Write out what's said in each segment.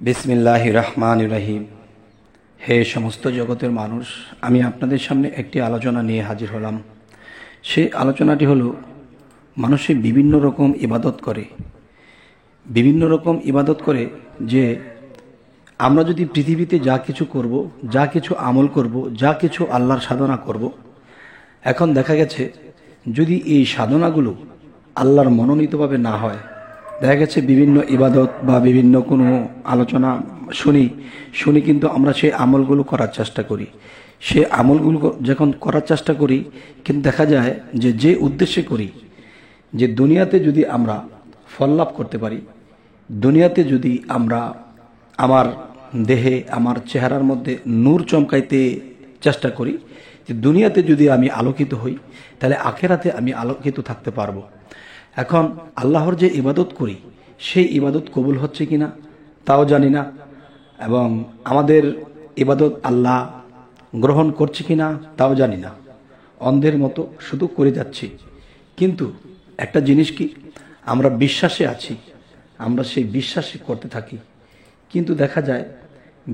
বিসমিল্লাহির রহমানির রহিম। হে সমস্ত জগতের মানুষ, আমি আপনাদের সামনে একটি আলোচনা নিয়ে হাজির হলাম। সেই আলোচনাটি হলো, মানুষে বিভিন্ন রকম ইবাদত করে যে আমরা যদি পৃথিবীতে যা কিছু করব, যা কিছু আমল করব, যা কিছু আল্লাহর সাধনা করব, এখন দেখা গেছে যদি এই সাধনাগুলো আল্লাহর মনোনীতভাবে না হয়, দেখা গেছে বিভিন্ন ইবাদত বা বিভিন্ন কোনো আলোচনা শুনি কিন্তু আমরা সেই আমলগুলো করার চেষ্টা করি। সেই আমলগুলো যখন করার চেষ্টা করি, কিন্তু দেখা যায় যে উদ্দেশ্যে করি, যে দুনিয়াতে যদি আমরা ফল লাভ করতে পারি, দুনিয়াতে যদি আমরা আমার দেহে আমার চেহারার মধ্যে নূর চমকাইতে চেষ্টা করি, যে দুনিয়াতে যদি আমি আলোকিত হই, তাহলে আখেরাতে আমি আলোকিত থাকতে পারবো। এখন আল্লাহর যে ইবাদত করি, সেই ইবাদত কবুল হচ্ছে কিনা তাও জানি না, এবং আমাদের ইবাদত আল্লাহ গ্রহণ করছে কিনা তাও জানি না। অন্ধের মতো শুধু করে যাচ্ছি। কিন্তু একটা জিনিস কি, আমরা বিশ্বাসে আছি, আমরা সেই বিশ্বাসে করতে থাকি, কিন্তু দেখা যায়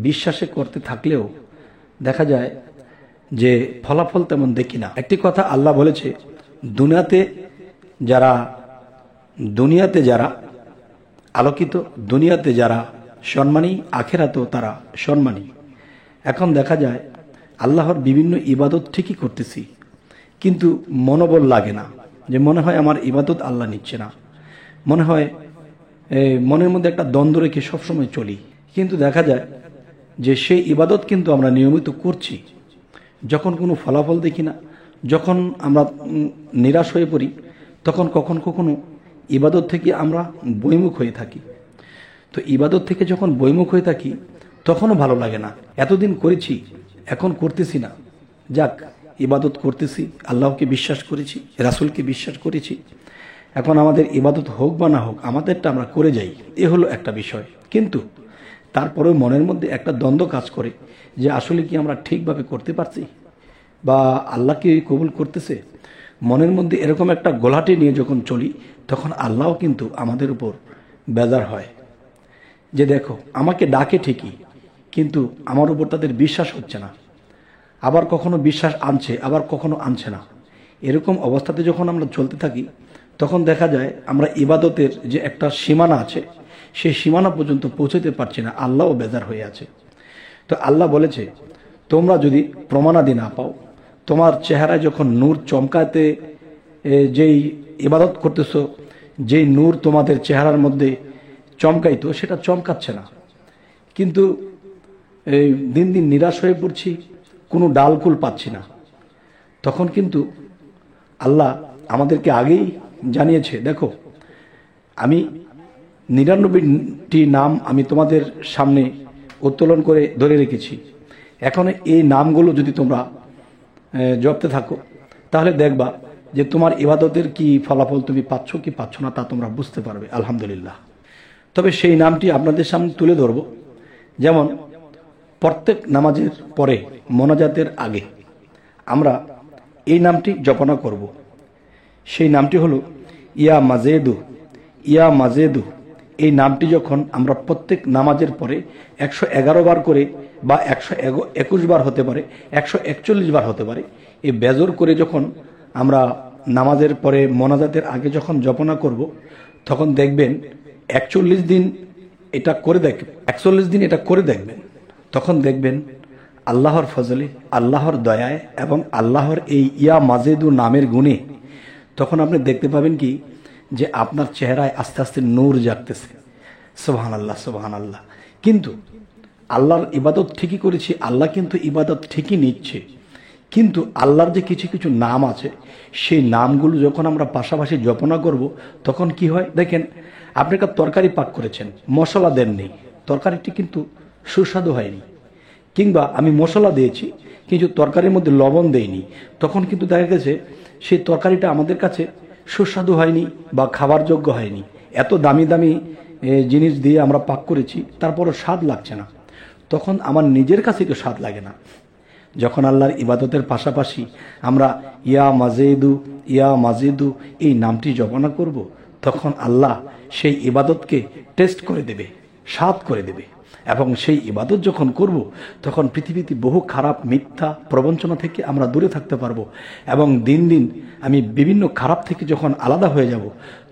বিশ্বাসে করতে থাকলেও দেখা যায় যে ফলাফল তেমন দেখি না। একটি কথা আল্লাহ বলেছে, দুনিয়াতে যারা আলোকিত, দুনিয়াতে যারা সম্মানী, আখেরাতেও তারা সম্মানী। এখন দেখা যায় আল্লাহর বিভিন্ন ইবাদত ঠিকই করতেছি, কিন্তু মনোবল লাগে না, যে মনে হয় আমার ইবাদত আল্লাহ নিচ্ছে না, মনে হয় মনের মধ্যে একটা দ্বন্দ্ব রেখে সবসময় চলি। কিন্তু দেখা যায় যে সেই ইবাদত কিন্তু আমরা নিয়মিত করছি, যখন কোনো ফলাফল দেখি না, যখন আমরা নিরাশ হয়ে পড়ি, তখন কখনো ইবাদত থেকে আমরা বৈমুখ হয়ে থাকি। তো ইবাদত থেকে যখন বৈমুখ হয়ে থাকি, তখনও ভালো লাগে না। এতদিন করেছি, এখন করতেছি না, যাক ইবাদত করতেছি, আল্লাহকে বিশ্বাস করেছি, রাসূলকে বিশ্বাস করেছি, এখন আমাদের ইবাদত হোক বা না হোক, আমাদেরটা আমরা করে যাই। এ হলো একটা বিষয়। কিন্তু তারপরেও মনের মধ্যে একটা দ্বন্দ্ব কাজ করে, যে আসলে কি আমরা ঠিকভাবে করতে পারছি, বা আল্লাহ কি কবুল করতেছে। মনের মধ্যে এরকম একটা গোলাটে নিয়ে যখন চলি, তখন আল্লাহও কিন্তু আমাদের উপর বেজার হয়, যে দেখো আমাকে ডাকে ঠিকই, কিন্তু আমার উপর তাদের বিশ্বাস হচ্ছে না। আবার কখনো বিশ্বাস আনছে, আবার কখনো আনছে না। এরকম অবস্থাতে যখন আমরা চলতে থাকি, তখন দেখা যায় আমরা ইবাদতের যে একটা সীমানা আছে, সেই সীমানা পর্যন্ত পৌঁছতে পারছি না, আল্লাহও বেজার হয়ে আছে। তো আল্লাহ বলেছে, তোমরা যদি প্রমাণাদি না পাও, তোমার চেহারায় যখন নূর চমকাতে, যেই ইবাদত করতেছো, যেই নূর তোমাদের চেহারার মধ্যে চমকাইতো, সেটা চমকাচ্ছে না, কিন্তু দিন দিন নিরাশ হয়ে পড়ছি, কোনো ডালকুল পাচ্ছি না, তখন কিন্তু আল্লাহ আমাদেরকে আগেই জানিয়েছে, দেখো আমি 99টি নাম আমি তোমাদের সামনে উত্তোলন করে ধরে রেখেছি। এখন এই নামগুলো যদি তোমরা জপতে থাকো, তাহলে দেখবা যে তোমার ইবাদতের কি ফলাফল তুমি পাচ্ছ কি পাচ্ছ না, তা তোমরা বুঝতে পারবে। আলহামদুলিল্লাহ। তবে সেই নামটি আপনাদের সামনে তুলে ধরব। যেমন প্রত্যেক নামাজের পরে মোনাজাতের আগে আমরা এই নামটি জপনা করব। সেই নামটি হলো ইয়া মাজেদু, ইয়া মাজেদু। এই নামটি যখন আমরা প্রত্যেক নামাজের পরে 111 বার করে, বা 121 বার হতে পারে, 141 বার হতে পারে, এই বেজর করে যখন আমরা নামাজের পরে মোনাজাতের আগে যখন জপনা করব, তখন দেখবেন 41 দিন এটা করে দেখবেন, তখন দেখবেন আল্লাহর ফজলে, আল্লাহর দয়ায় এবং আল্লাহর এই ইয়া মাজেদু নামের গুণে, তখন আপনি দেখতে পাবেন কি, যে আপনার চেহারায় আস্তে আস্তে নূর জাগতেছে। সুবহানাল্লাহ, সুবহানাল্লাহ। কিন্তু আল্লাহর ইবাদত ঠিকই করেছি, আল্লাহ কিন্তু ইবাদত ঠিকই নিচ্ছে, কিন্তু আল্লাহর যে কিছু কিছু নাম আছে, সেই নামগুলো যখন আমরা পাশাপাশি জপনা করব, তখন কি হয় দেখেন, আপনি একটা তরকারি পাক করেছেন, মশলা দেননি, তরকারিটি কিন্তু সুস্বাদু হয়নি, কিংবা আমি মশলা দিয়েছি কিন্তু তরকারির মধ্যে লবণ দেইনি, তখন কিন্তু দেখা গেছে সেই তরকারিটা আমাদের কাছে সুস্বাদু হয়নি বা খাবার যোগ্য হয়নি। এত দামি দামি জিনিস দিয়ে আমরা পাক করেছি, তারপরও স্বাদ লাগছে না, তখন আমার নিজের কাছে তো স্বাদ লাগে না। যখন আল্লাহর ইবাদতের পাশাপাশি আমরা ইয়া মাজেদু, ইয়া মাজেদু এই নামটি জপনা করব, তখন আল্লাহ সেই ইবাদতকে টেস্ট করে দেবে, স্বাদ করে দেবে। এবং সেই ইবাদত যখন করব তখন পৃথিবীতে বহু খারাপ মিথ্যা প্রবঞ্চনা থেকে আমরা দূরে থাকতে পারবো এবং দিন দিন আমি বিভিন্ন খারাপ থেকে যখন আলাদা হয়ে যাব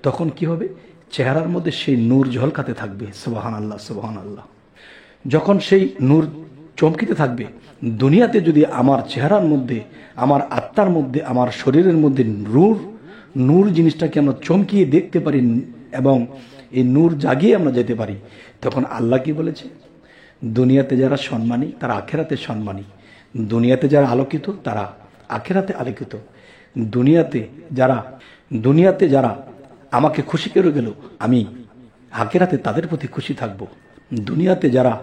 তখন কি হবে, চেহারার মধ্যে সেই নূর ঝলকাতে থাকবে। সুবহানাল্লাহ, সুবহানাল্লাহ। যখন সেই নূর চমকিতে থাকবে, দুনিয়াতে যদি আমার চেহারার মধ্যে, আমার আত্মার মধ্যে, আমার শরীরের মধ্যে নূর জিনিসটাকে আমরা চমকিয়ে দেখতে পারি এবং এই নূর জাগিয়ে আমরা যেতে পারি, তখন আল্লাহ কি বলেছে, দুনিয়াতে যারা সম্মানী তারা আখেরাতে সম্মানী, দুনিয়াতে যারা আলোকিত তারা আখেরাতে আলোকিত, দুনিয়াতে যারা আমাকে খুশি করে গেল আমি আখেরাতে তাদের প্রতি খুশি থাকব। দুনিয়াতে যারা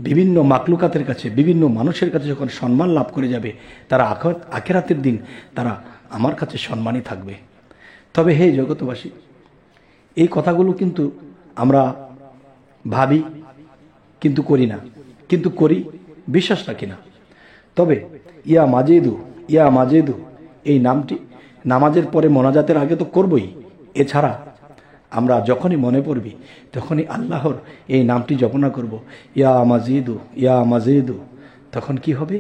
বিভিন্ন মাকলুকাতের কাছে, বিভিন্ন মানুষের কাছে যখন সম্মান লাভ করে যাবে, তারা আখেরাতের দিন তারা আমার কাছে সম্মানই থাকবে। তবে হে জগতবাসী, এই কথাগুলো কিন্তু আমরা ভাবি কিন্তু করি না, কিন্তু করি বিশ্বাস রাখি না। তবে ইয়া মাজেদু এই নামটি নামাজের পরে মোনাজাতের আগে তো করবই, এছাড়া আমরা যখনই মনে পড়বি তখনই আল্লাহর এই নামটি জপনা করব, ইয়া মাজিদু। তখন কি হবে,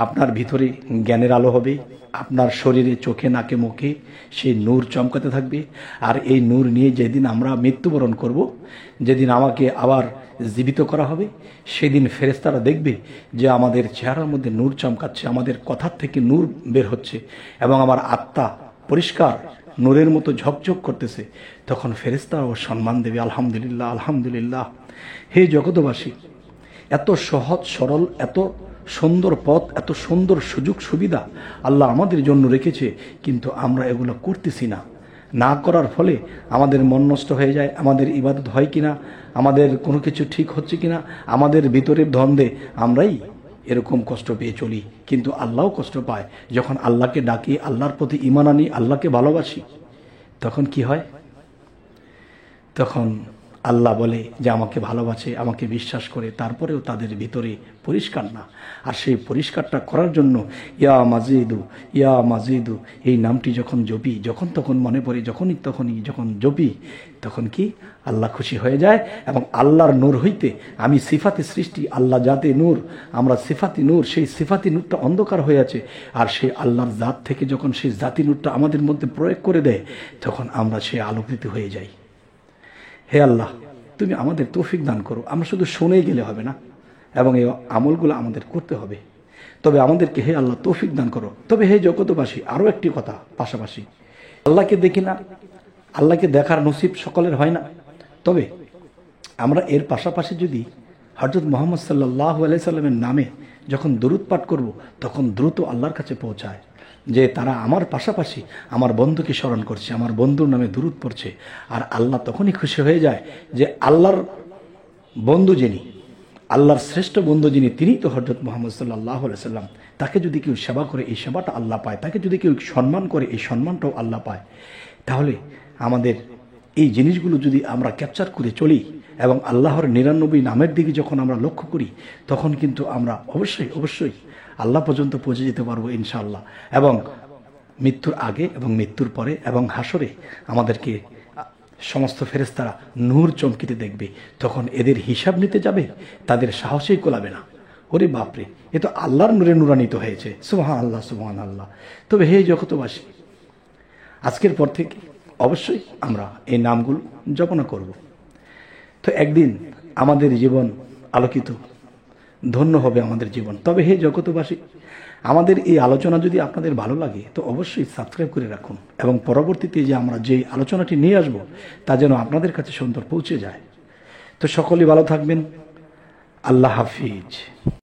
আপনার ভিতরে জ্ঞানের আলো হবে, আপনার শরীরে চোখে নাকে মুখে সেই নূর চমকাতে থাকবে। আর এই নূর নিয়ে যেদিন আমরা মৃত্যুবরণ করব, যেদিন আমাকে আবার জীবিত করা হবে, সেদিন ফেরেশতারা দেখবে যে আমাদের চেহারার মধ্যে নূর চমকাচ্ছে, আমাদের কথার থেকে নূর বের হচ্ছে এবং আমার আত্মা পরিষ্কার নূরের মতো ঝকঝক করতেছে। তখন ফেরেশতারাও সম্মান দেবে। আলহামদুলিল্লাহ, আলহামদুলিল্লাহ। হে জগতবাসী, এত সহজ সরল, এত সুন্দর পথ, এত সুন্দর সুযোগ সুবিধা আল্লাহ আমাদের জন্য রেখেছে, কিন্তু আমরা এগুলো করতেছি না। না করার ফলে আমাদের মন নষ্ট হয়ে যায়, আমাদের ইবাদত হয় কিনা, আমাদের কোনো কিছু ঠিক হচ্ছে কিনা, আমাদের ভিতরের দ্বন্দ্বে আমরাই এরকম কষ্ট পেয়ে চলি। কিন্তু আল্লাহও কষ্ট পায় যখন আল্লাহকে ডাকি, আল্লাহর প্রতি ঈমান আনি, আল্লাহকে ভালোবাসি। তখন কি হয়, তখন আল্লাহ বলে যে আমাকে ভালোবাসে, আমাকে বিশ্বাস করে, তারপরেও তাদের ভিতরে পরিষ্কার না। আর সেই পরিষ্কারটা করার জন্য ইয়া মাজিদু এই নামটি যখন জপি, যখন তখন মনে পড়ে, যখন জপি, তখন কি আল্লাহ খুশি হয়ে যায় এবং আল্লাহর নূর হইতে আমি সিফাতে সৃষ্টি, আল্লাহ জাতে নূর, আমরা সিফাতি নূর, সেই সিফাতি নূরটা অন্ধকার হয়ে আছে। আর সেই আল্লাহর জাত থেকে যখন সেই জাতি নূরটা আমাদের মধ্যে প্রয়োগ করে দেয়, তখন আমরা সেই আলোকিত হয়ে যাই। হে আল্লাহ, তুমি আমাদের তৌফিক দান করো। আমরা শুধু শুনেই গেলে হবে না এবং এই আমলগুলো আমাদের করতে হবে। তবে আমাদেরকে হে আল্লাহ তৌফিক দান করো। তবে হে জগতবাসী, আরও একটি কথা পাশাপাশি, আল্লাহকে দেখি না, আল্লাহকে দেখার নসিব সকলের হয় না। তবে আমরা এর পাশাপাশি যদি হযরত মুহাম্মদ সাল্লাল্লাহু আলাইহি সাল্লামের নামে যখন দরুদ পাঠ করব, তখন দ্রুত আল্লাহর কাছে পৌঁছায় যে তারা আমার পাশাপাশি আমার বন্ধুকে স্মরণ করছে, আমার বন্ধুর নামে দরুদ পড়ছে। আর আল্লাহ তখনই খুশি হয়ে যায় যে আল্লাহর বন্ধু যিনি, আল্লাহর শ্রেষ্ঠ বন্ধু যিনি, তিনি তো হযরত মুহাম্মদ সাল্লাল্লাহু আলাইহি সাল্লাম। তাকে যদি কেউ সেবা করে, এই সেবাটা আল্লাহ পায়। তাকে যদি কেউ সম্মান করে, এই সম্মানটাও আল্লাহ পায়। তাহলে আমাদের এই জিনিসগুলো যদি আমরা ক্যাপচার করে চলি এবং আল্লাহর 99 নামের দিকে যখন আমরা লক্ষ্য করি, তখন কিন্তু আমরা অবশ্যই আল্লাহ পর্যন্ত পৌঁছে যেতে পারবো ইনশাআল্লাহ। এবং মৃত্যুর আগে এবং মৃত্যুর পরে এবং হাসরে আমাদেরকে সমস্ত ফেরেশতারা নূর চমকিতে দেখবে। তখন এদের হিসাব নিতে যাবে, তাদের সাহসেই কোলাবে না। ওরে বাপরে, এ তো আল্লাহর নূরে নূরান্বিত হয়েছে। সুবহানাল্লাহ, সুবহানাল্লাহ। তবে হে জগতবাসী, আজকের পর থেকে অবশ্যই আমরা এই নামগুলো জপনা করব। তো একদিন আমাদের জীবন আলোকিত, ধন্য হবে আমাদের জীবন। তবে হে জগতবাসী, আমাদের এই আলোচনা যদি আপনাদের ভালো লাগে তো অবশ্যই সাবস্ক্রাইব করে রাখুন এবং পরবর্তীতে যে আমরা যে আলোচনাটি নিয়ে আসব তা যেন আপনাদের কাছে সুন্দর পৌঁছে যায়। তো সকলেই ভালো থাকবেন। আল্লাহ হাফিজ।